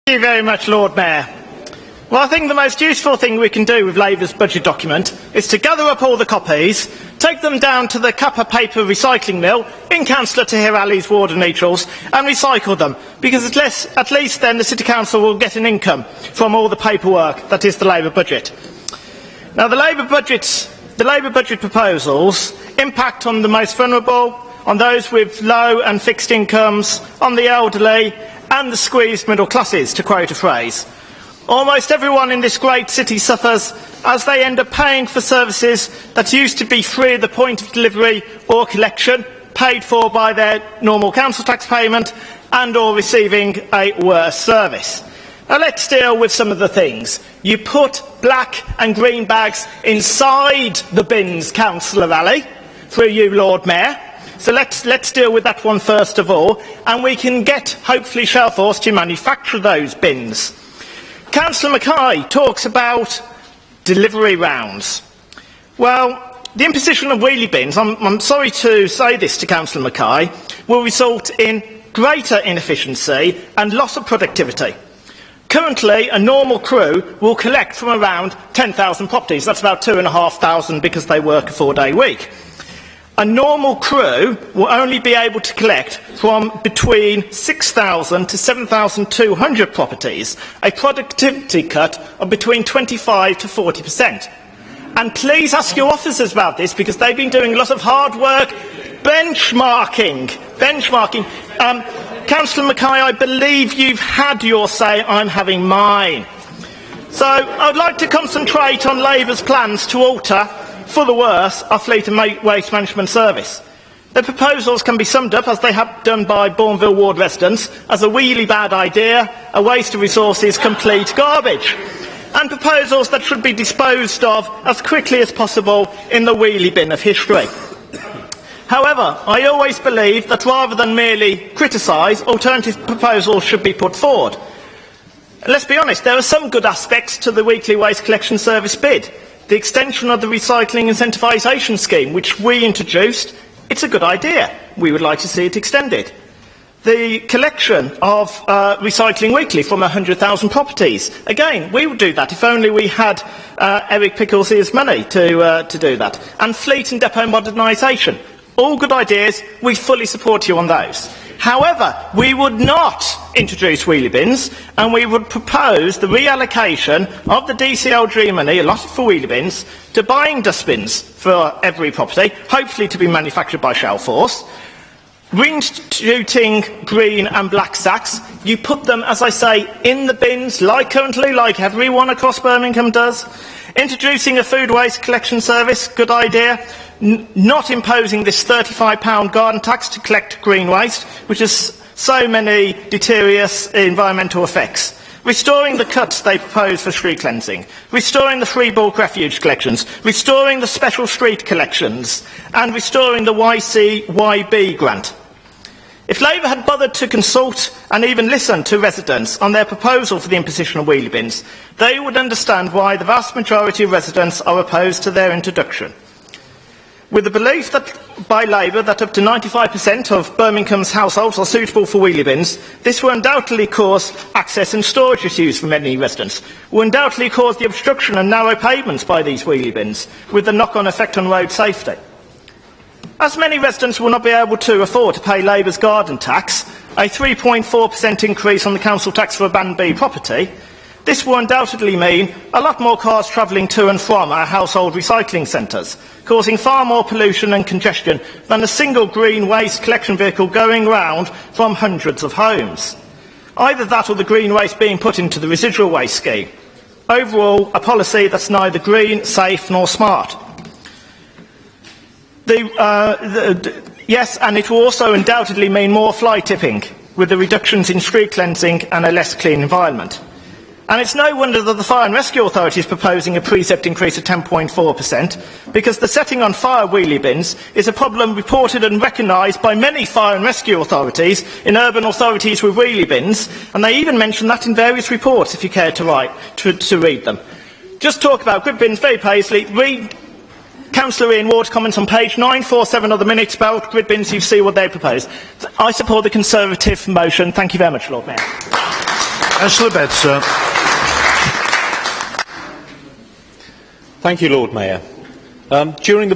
Thank you very much, Lord Mayor. Well, I think the most useful thing we can do with Labour's budget document is to gather up all the copies, take them down to the Kappa paper recycling mill in Councillor Tahir Ali's ward of Neutrals and recycle them, because at least then the City Council will get an income from all the paperwork that is the Labour budget. Now, the Labour budget proposals impact on the most vulnerable, on those with low and fixed incomes, on the elderly and the squeezed middle classes, to quote a phrase. Almost everyone in this great city suffers as they end up paying for services that used to be free at the point of delivery or collection, paid for by their normal council tax payment, and or receiving a worse service. Now, let's deal with some of the things. You put black and green bags inside the bins, Councillor Ali, through you, Lord Mayor. So let's deal with that one first of all, and we can get, hopefully, Shellforce to manufacture those bins. Councillor Mackay talks about delivery rounds. Well, the imposition of wheelie bins, I'm sorry to say this to Councillor Mackay, will result in greater inefficiency and loss of productivity. Currently, a normal crew will collect from around 10,000 properties. That's about 2,500 because they work a 4-day week. A normal crew will only be able to collect from between 6,000 to 7,200 properties, a productivity cut of between 25 to 40%. And please ask your officers about this, because they've been doing a lot of hard work benchmarking. Councillor Mackay, I believe you've had your say, I'm having mine. So I'd like to concentrate on Labour's plans to alter, for the worse, our Fleet and Waste Management Service. The proposals can be summed up, as they have done by Bourneville Ward residents, as a really bad idea, a waste of resources, complete garbage, and proposals that should be disposed of as quickly as possible in the wheelie bin of history. However, I always believe that rather than merely criticise, alternative proposals should be put forward. Let's be honest, there are some good aspects to the weekly waste collection service bid. The extension of the recycling incentivisation scheme, which we introduced, it's a good idea. We would like to see it extended. The collection of recycling weekly from 100,000 properties. Again, we would do that if only we had Eric Pickles' money to do that. And fleet and depot modernisation. All good ideas. We fully support you on those. However, we would not introduce wheelie bins, and we would propose the reallocation of the DCLG money allotted for wheelie bins to buying dustbins for every property, hopefully to be manufactured by Shellforce, reinstituting green and black sacks. You put them, as I say, in the bins, like everyone across Birmingham does. Introducing a food waste collection service, good idea. Not imposing this £35 garden tax to collect green waste, which has so many deleterious environmental effects. Restoring the cuts they propose for street cleansing. Restoring the free bulk refuge collections. Restoring the special street collections. And restoring the YCYB grant. If Labour had bothered to consult and even listen to residents on their proposal for the imposition of wheelie bins, they would understand why the vast majority of residents are opposed to their introduction. With the belief that by Labour that up to 95% of Birmingham's households are suitable for wheelie bins, this will undoubtedly cause access and storage issues for many residents, will undoubtedly cause the obstruction and narrow pavements by these wheelie bins, with the knock-on effect on road safety. As many residents will not be able to afford to pay Labour's garden tax, a 3.4% increase on the council tax for a Band B property, this will undoubtedly mean a lot more cars travelling to and from our household recycling centres, causing far more pollution and congestion than a single green waste collection vehicle going round from hundreds of homes. Either that or the green waste being put into the residual waste scheme. Overall, a policy that's neither green, safe nor smart. Yes, and it will also undoubtedly mean more fly tipping, with the reductions in street cleansing and a less clean environment. And it's no wonder that the Fire and Rescue Authority is proposing a precept increase of 10.4%, because the setting on fire wheelie bins is a problem reported and recognised by many fire and rescue authorities in urban authorities with wheelie bins, and they even mention that in various reports if you care to read them. Just talk about grid bins very paisley. Read Councillor Ian Ward's comments on page 947 of the minutes about grid bins. You see what they propose. I support the Conservative motion. Thank you very much, Lord Mayor. Councillor Betts, sir. Thank you, Lord Mayor. During the